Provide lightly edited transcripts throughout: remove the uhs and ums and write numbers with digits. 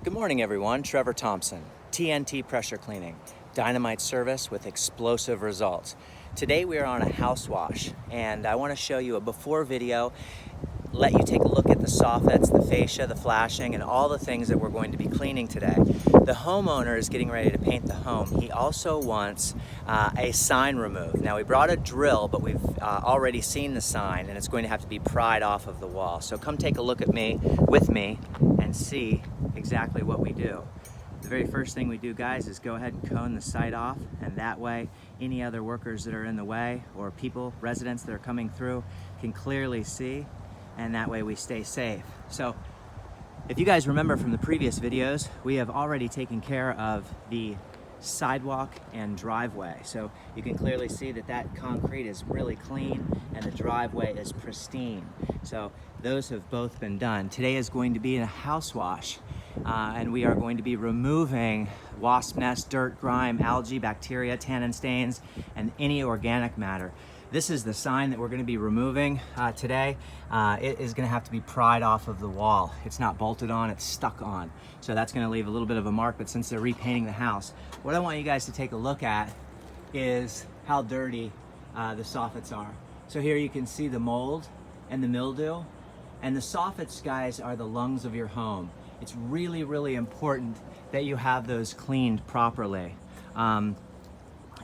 Good morning, everyone. Trevor Thompson, TNT Pressure Cleaning, dynamite service with explosive results. Today we are on a house wash, and I want to show you a before video, let you take a look at the soffits, the fascia, the flashing, and all the things that we're going to be cleaning today. The homeowner is getting ready to paint the home. He also wants a sign removed. Now, we brought a drill, but we've already seen the sign, and it's going to have to be pried off of the wall. So come take a look at with me and see exactly what we do. The very first thing we do, guys, is go ahead and cone the site off, and that way any other workers that are in the way or people, residents that are coming through can clearly see, and that way we stay safe. So if you guys remember from the previous videos, we have already taken care of the sidewalk and driveway. So you can clearly see that that concrete is really clean and the driveway is pristine. So those have both been done. Today is going to be a house wash, and we are going to be removing wasp nest, dirt, grime, algae, bacteria, tannin stains, and any organic matter. This is the sign that we're going to be removing today. It is going to have to be pried off of the wall. It's not bolted on, it's stuck on. So that's going to leave a little bit of a mark, but since they're repainting the house, what I want you guys to take a look at is how dirty the soffits are. So here you can see the mold and the mildew, and the soffits, guys, are the lungs of your home. It's really, really important that you have those cleaned properly. And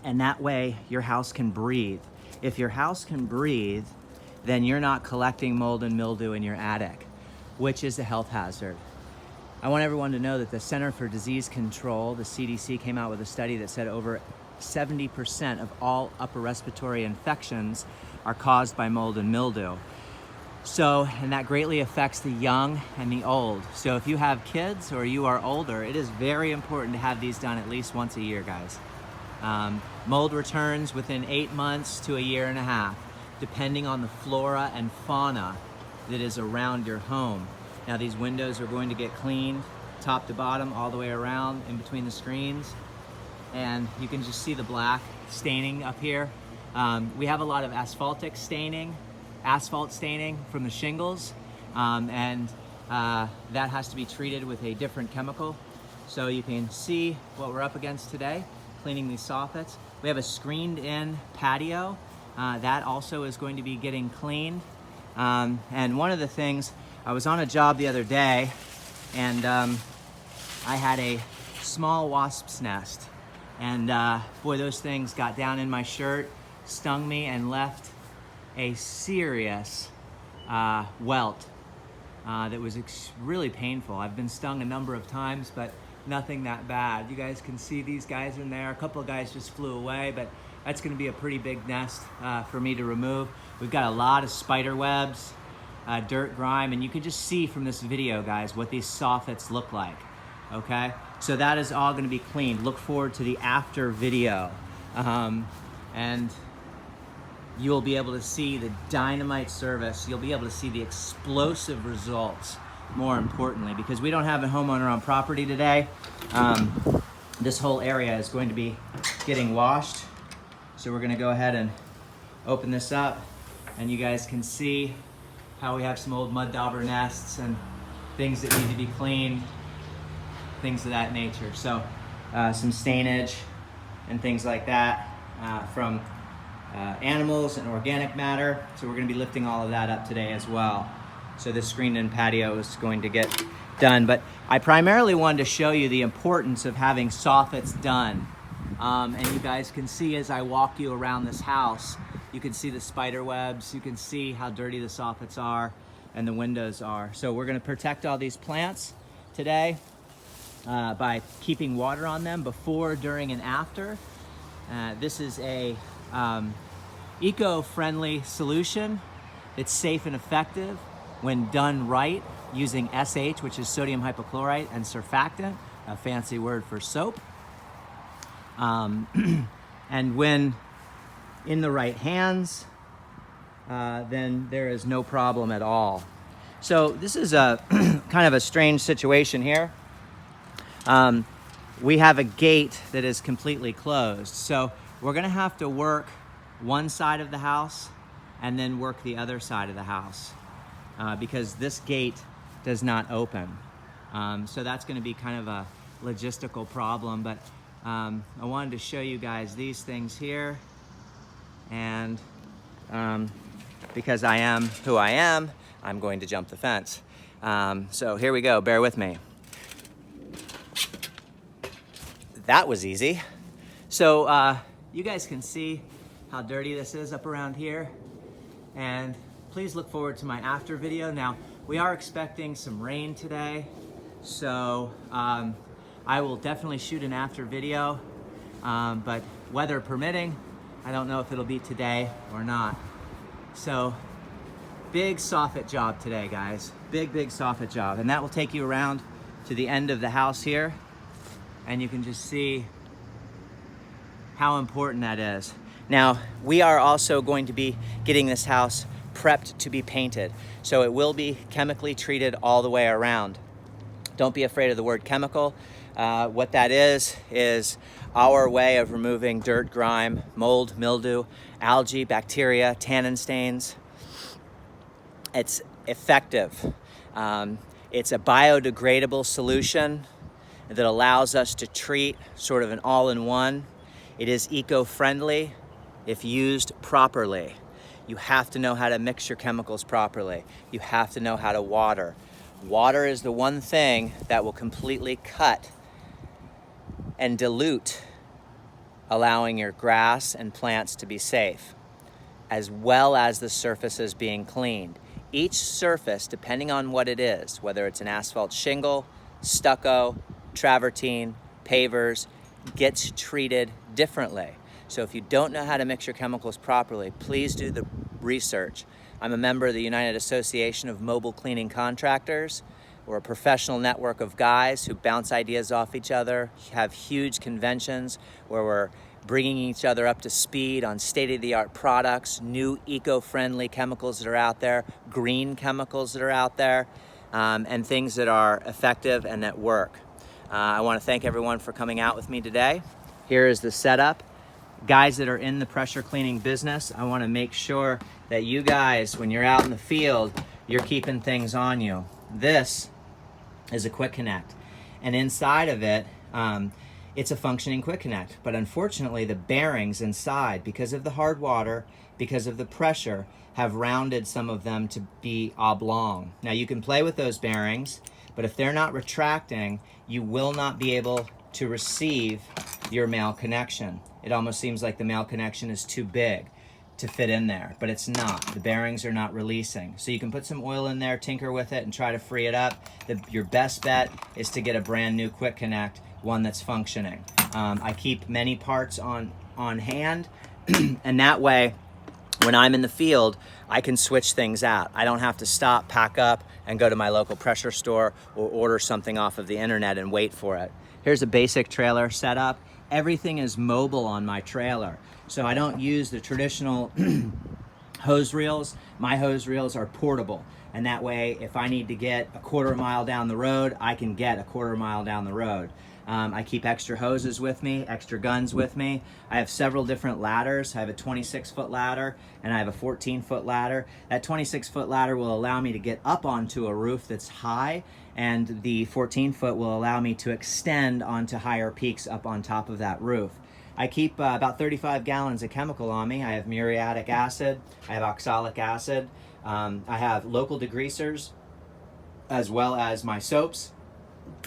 that way your house can breathe. If your house can breathe, then you're not collecting mold and mildew in your attic, which is a health hazard. I want everyone to know that the Center for Disease Control, the CDC, came out with a study that said over 70% of all upper respiratory infections are caused by mold and mildew. So, and that greatly affects the young and the old. So if you have kids or you are older, it is very important to have these done at least once a year, guys. Mold returns within 8 months to a year and a half, depending on the flora and fauna that is around your home. Now, these windows are going to get cleaned top to bottom, all the way around in between the screens. And you can just see the black staining up here. We have a lot of asphalt staining from the shingles, and that has to be treated with a different chemical. So you can see what we're up against today, cleaning these soffits. We have a screened in patio that also is going to be getting cleaned. And one of the things, I was on a job the other day, and I had a small wasp's nest, and boy, those things got down in my shirt, stung me, and left a serious welt that was really painful. I've been stung a number of times, but nothing that bad. You guys can see these guys in there. A couple of guys just flew away, but that's going to be a pretty big nest for me to remove. We've got a lot of spider webs, dirt, grime, and you can just see from this video, guys, what these soffits look like. Okay, so that is all going to be cleaned. Look forward to the after video, and you will be able to see the dynamite service. You'll be able to see the explosive results, more importantly, because we don't have a homeowner on property today. This whole area is going to be getting washed. So we're gonna go ahead and open this up, and you guys can see how we have some old mud dauber nests and things that need to be cleaned, things of that nature. So some stainage and things like that from animals and organic matter. So we're gonna be lifting all of that up today as well. So this screened-in patio is going to get done, but I primarily wanted to show you the importance of having soffits done. And you guys can see as I walk you around this house, you can see the spider webs, you can see how dirty the soffits are and the windows are. So we're gonna protect all these plants today by keeping water on them before, during, and after. This is a eco-friendly solution. It's safe and effective when done right, using SH, which is sodium hypochlorite, and surfactant, a fancy word for soap. And when in the right hands, then there is no problem at all. So this is a kind of a strange situation here. We have a gate that is completely closed. So we're gonna have to work one side of the house and then work the other side of the house because this gate does not open. So that's going to be kind of a logistical problem, but I wanted to show you guys these things here, and because I am who I am, I'm going to jump the fence. So here we go, bear with me. That was easy. So you guys can see how dirty this is up around here, and please look forward to my after video. Now, we are expecting some rain today, so I will definitely shoot an after video, but weather permitting, I don't know if it'll be today or not. So big soffit job today, guys. Big soffit job, and that will take you around to the end of the house here, and you can just see how important that is. Now, we are also going to be getting this house prepped to be painted. So it will be chemically treated all the way around. Don't be afraid of the word chemical. What that is our way of removing dirt, grime, mold, mildew, algae, bacteria, tannin stains. It's effective. It's a biodegradable solution that allows us to treat sort of an all-in-one. It is eco-friendly if used properly. You have to know how to mix your chemicals properly. You have to know how to water. Water is the one thing that will completely cut and dilute, allowing your grass and plants to be safe, as well as the surfaces being cleaned. Each surface, depending on what it is, whether it's an asphalt shingle, stucco, travertine, pavers, gets treated differently. So if you don't know how to mix your chemicals properly, please do the research. I'm a member of the United Association of Mobile Cleaning Contractors. We're a professional network of guys who bounce ideas off each other, have huge conventions where we're bringing each other up to speed on state-of-the-art products, new eco-friendly chemicals that are out there, green chemicals that are out there, and things that are effective and that work. I want to thank everyone for coming out with me today. Here is the setup. Guys that are in the pressure cleaning business, I want to make sure that you guys, when you're out in the field, you're keeping things on you. This is a quick connect, and inside of it, it's a functioning quick connect, but unfortunately the bearings inside, because of the hard water, because of the pressure, have rounded some of them to be oblong. Now you can play with those bearings, but if they're not retracting, you will not be able to receive your male connection. It almost seems like the male connection is too big to fit in there, but it's not. The bearings are not releasing. So you can put some oil in there, tinker with it, and try to free it up. Your best bet is to get a brand new quick connect, one that's functioning. I keep many parts on hand, and that way, when I'm in the field, I can switch things out. I don't have to stop, pack up, and go to my local pressure store or order something off of the internet and wait for it. Here's a basic trailer setup. Everything is mobile on my trailer. So I don't use the traditional hose reels. My hose reels are portable. And that way, if I need to get a quarter mile down the road, I can get a quarter mile down the road. I keep extra hoses with me, extra guns with me. I have several different ladders. I have a 26-foot ladder and I have a 14-foot ladder. That 26-foot ladder will allow me to get up onto a roof that's high, and the 14-foot will allow me to extend onto higher peaks up on top of that roof. I keep about 35 gallons of chemical on me. I have muriatic acid, I have oxalic acid, I have local degreasers, as well as my soaps.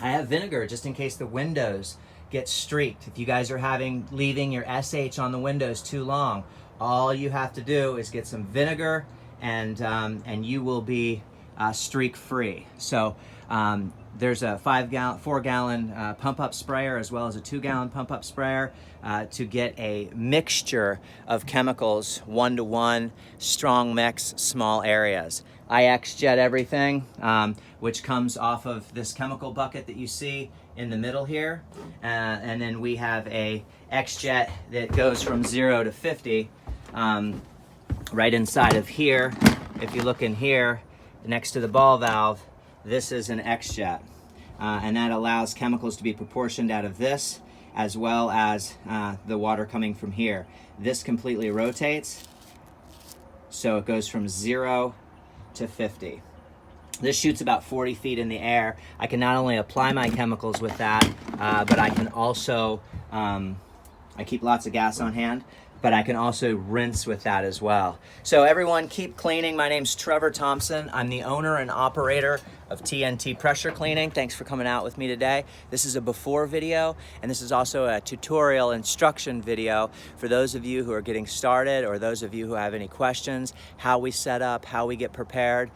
I have vinegar just in case the windows get streaked. If you guys are leaving your SH on the windows too long, all you have to do is get some vinegar and you will be streak free. So there's a 4-gallon pump-up sprayer as well as a 2-gallon pump-up sprayer to get a mixture of chemicals, 1-to-1, strong mix, small areas. I X-jet everything, which comes off of this chemical bucket that you see in the middle here. And then we have a X-jet that goes from 0 to 50 right inside of here. If you look in here, next to the ball valve, this is an X-jet. And that allows chemicals to be proportioned out of this, as well as the water coming from here. This completely rotates, so it goes from 0 to 50. This shoots about 40 feet in the air. I can not only apply my chemicals with that, but I can also, I keep lots of gas on hand, but I can also rinse with that as well. So everyone, keep cleaning. My name's Trevor Thompson. I'm the owner and operator of TNT Pressure Cleaning. Thanks for coming out with me today. This is a before video, and this is also a tutorial instruction video for those of you who are getting started or those of you who have any questions, how we set up, how we get prepared.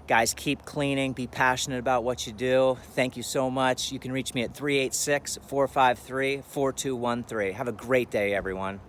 Guys, keep cleaning, be passionate about what you do. Thank you so much. You can reach me at 386-453-4213. Have a great day, everyone.